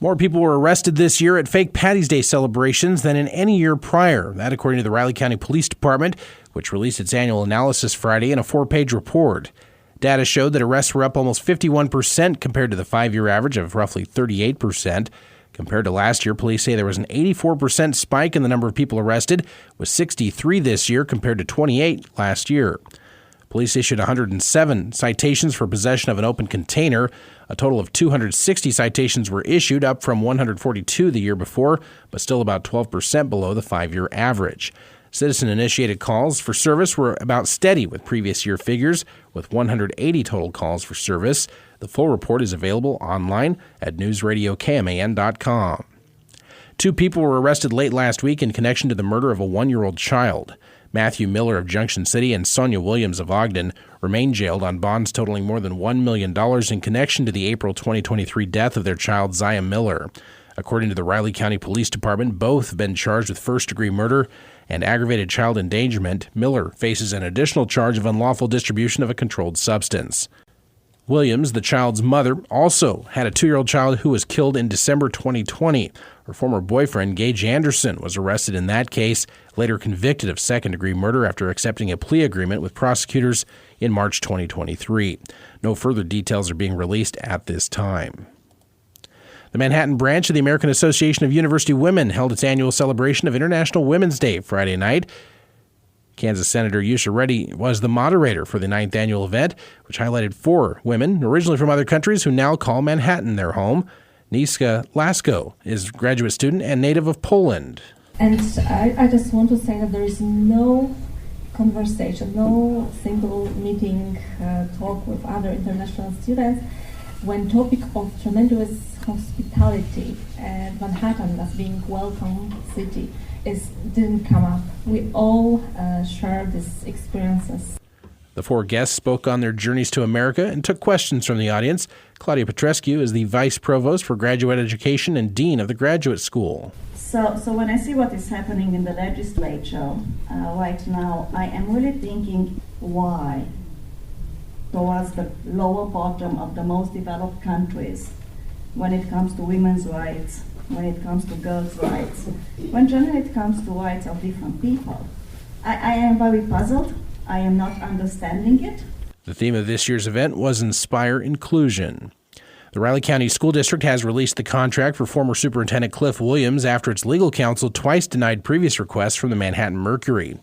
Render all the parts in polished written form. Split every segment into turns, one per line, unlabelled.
More people were arrested this year at fake Paddy's Day celebrations than in any year prior. That according to the Riley County Police Department, which released its annual analysis Friday in a 4-page report. Data showed that arrests were up almost 51% compared to the 5-year average of roughly 38%. Compared to last year, police say there was an 84% spike in the number of people arrested, with 63 this year compared to 28 last year. Police issued 107 citations for possession of an open container. A total of 260 citations were issued, up from 142 the year before, but still about 12% below the 5-year average. Citizen-initiated calls for service were about steady with previous year figures, with 180 total calls for service. The full report is available online at newsradiokman.com. 2 people were arrested late last week in connection to the murder of a 1-year-old child. Matthew Miller of Junction City and Sonia Williams of Ogden remain jailed on bonds totaling more than $1 million in connection to the April 2023 death of their child, Zaya Miller. According to the Riley County Police Department, both have been charged with first-degree murder and aggravated child endangerment. Miller faces an additional charge of unlawful distribution of a controlled substance. Williams, the child's mother, also had a 2-year-old child who was killed in December 2020. Her former boyfriend, Gage Anderson, was arrested in that case, later convicted of second-degree murder after accepting a plea agreement with prosecutors in March 2023. No further details are being released at this time. The Manhattan branch of the American Association of University Women held its annual celebration of International Women's Day Friday night. Kansas Senator Yusha Reddy was the moderator for the 9th annual event, which highlighted 4 women, originally from other countries, who now call Manhattan their home. Niska Lasko is a graduate student and native of Poland.
And I just want to say that there is no conversation, no single meeting, talk with other international students when topic of tremendous hospitality and Manhattan as being welcome city didn't come up. We all share these experiences.
The 4 guests spoke on their journeys to America and took questions from the audience. Claudia Petrescu is the Vice Provost for Graduate Education and Dean of the Graduate School.
So when I see what is happening in the legislature right now, I am really thinking why towards the lower bottom of the most developed countries when it comes to women's rights, when it comes to girls' rights, when generally it comes to rights of different people. I am very puzzled. I am not understanding it.
The theme of this year's event was Inspire Inclusion. The Riley County School District has released the contract for former Superintendent Cliff Williams after its legal counsel twice denied previous requests from the Manhattan Mercury.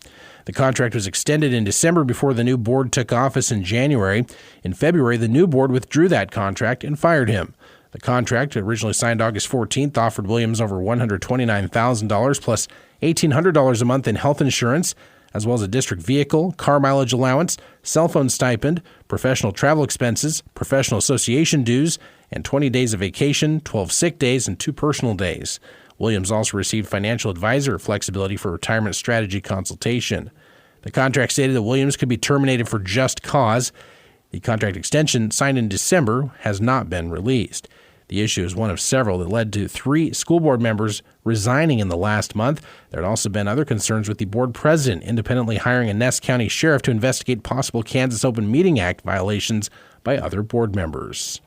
The contract was extended in December before the new board took office in January. In February, the new board withdrew that contract and fired him. The contract, originally signed August 14th, offered Williams over $129,000 plus $1,800 a month in health insurance, as well as a district vehicle, car mileage allowance, cell phone stipend, professional travel expenses, professional association dues, and 20 days of vacation, 12 sick days, and 2 personal days. Williams also received financial advisor flexibility for retirement strategy consultation. The contract stated that Williams could be terminated for just cause. The contract extension, signed in December, has not been released. The issue is one of several that led to 3 school board members resigning in the last month. There had also been other concerns with the board president independently hiring a Ness County sheriff to investigate possible Kansas Open Meeting Act violations by other board members.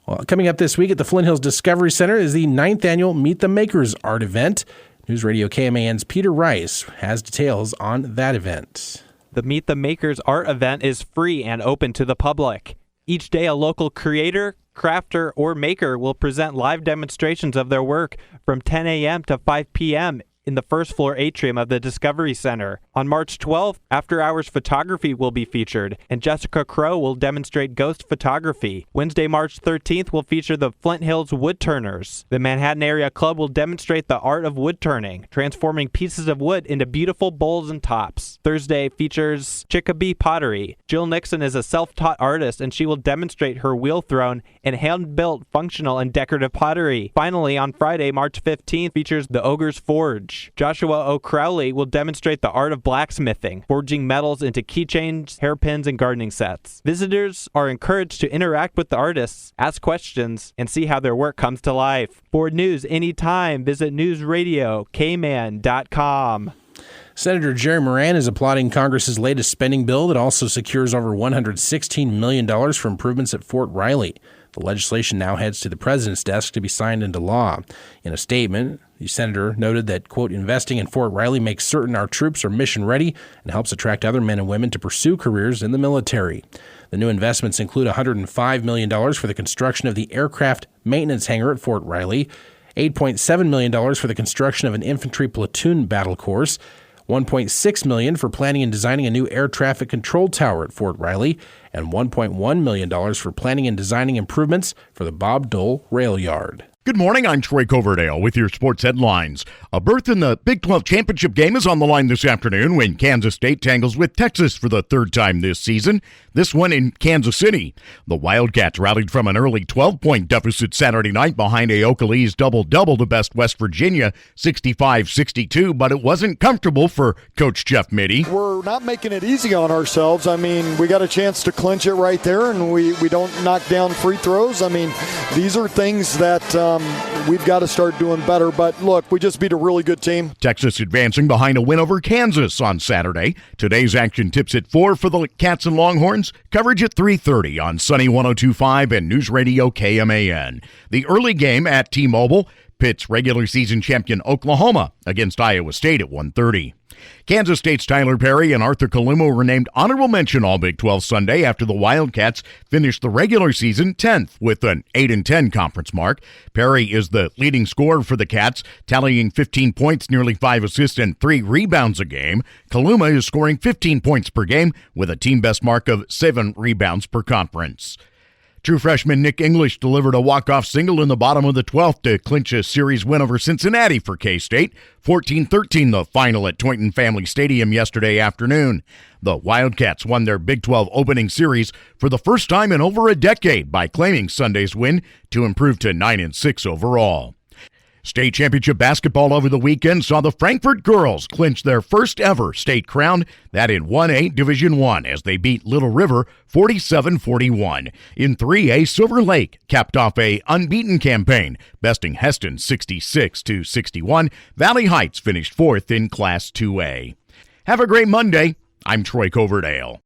Well, coming up this week at the Flint Hills Discovery Center is the 9th annual Meet the Makers art event. News Radio KMAN's Peter Rice has details on that event.
The Meet the Makers art event is free and open to the public. Each day, a local creator, crafter, or maker will present live demonstrations of their work from 10 a.m. to 5 p.m. in the first floor atrium of the Discovery Center. On March 12th, after-hours photography will be featured, and Jessica Crow will demonstrate ghost photography. Wednesday, March 13th will feature the Flint Hills Woodturners. The Manhattan Area Club will demonstrate the art of woodturning, transforming pieces of wood into beautiful bowls and tops. Thursday features Chicopee Pottery. Jill Nixon is a self-taught artist, and she will demonstrate her wheel-thrown and hand-built functional and decorative pottery. Finally, on Friday, March 15th, features the Ogre's Forge. Joshua O'Crowley will demonstrate the art of blacksmithing, forging metals into keychains, hairpins, and gardening sets. Visitors are encouraged to interact with the artists, ask questions, and see how their work comes to life. For news anytime, visit newsradiokman.com.
Senator Jerry Moran is applauding Congress's latest spending bill that also secures over $116 million for improvements at Fort Riley. The legislation now heads to the president's desk to be signed into law. In a statement, the senator noted that, quote, investing in Fort Riley makes certain our troops are mission ready and helps attract other men and women to pursue careers in the military. The new investments include $105 million for the construction of the aircraft maintenance hangar at Fort Riley, $8.7 million for the construction of an infantry platoon battle course, $1.6 million for planning and designing a new air traffic control tower at Fort Riley, and $1.1 million for planning and designing improvements for the Bob Dole Rail Yard.
Good morning, I'm Troy Coverdale with your sports headlines. A berth in the Big 12 championship game is on the line this afternoon when Kansas State tangles with Texas for the third time this season, this one in Kansas City. The Wildcats rallied from an early 12-point deficit Saturday night behind Aokali's double-double to best West Virginia, 65-62, but it wasn't comfortable for Coach Jeff Mittie.
We're not making it easy on ourselves. I mean, we got a chance to clinch it right there, and we don't knock down free throws. I mean, these are things that we've got to start doing better. But look, we just beat a really good team.
Texas advancing behind a win over Kansas on Saturday. Today's action tips at 4 for the Cats and Longhorns. Coverage at 3:30 on Sunny 102.5 and News Radio KMAN. The early game at T-Mobile pits regular season champion Oklahoma against Iowa State at 1:30. Kansas State's Tyler Perry and Arthur Kaluma were named honorable mention All Big 12 Sunday after the Wildcats finished the regular season 10th with an 8-10 conference mark. Perry is the leading scorer for the Cats, tallying 15 points, nearly 5 assists, and 3 rebounds a game. Kaluma is scoring 15 points per game with a team best mark of 7 rebounds per conference. True freshman Nick English delivered a walk-off single in the bottom of the 12th to clinch a series win over Cincinnati for K-State. 14-13 the final at Toynton Family Stadium yesterday afternoon. The Wildcats won their Big 12 opening series for the first time in over a decade by claiming Sunday's win to improve to 9-6 overall. State championship basketball over the weekend saw the Frankfort girls clinch their first ever state crown, that in 1A Division I, as they beat Little River 47-41. In 3A, Silver Lake capped off a unbeaten campaign, besting Heston 66-61. Valley Heights finished 4th in Class 2A. Have a great Monday. I'm Troy Coverdale.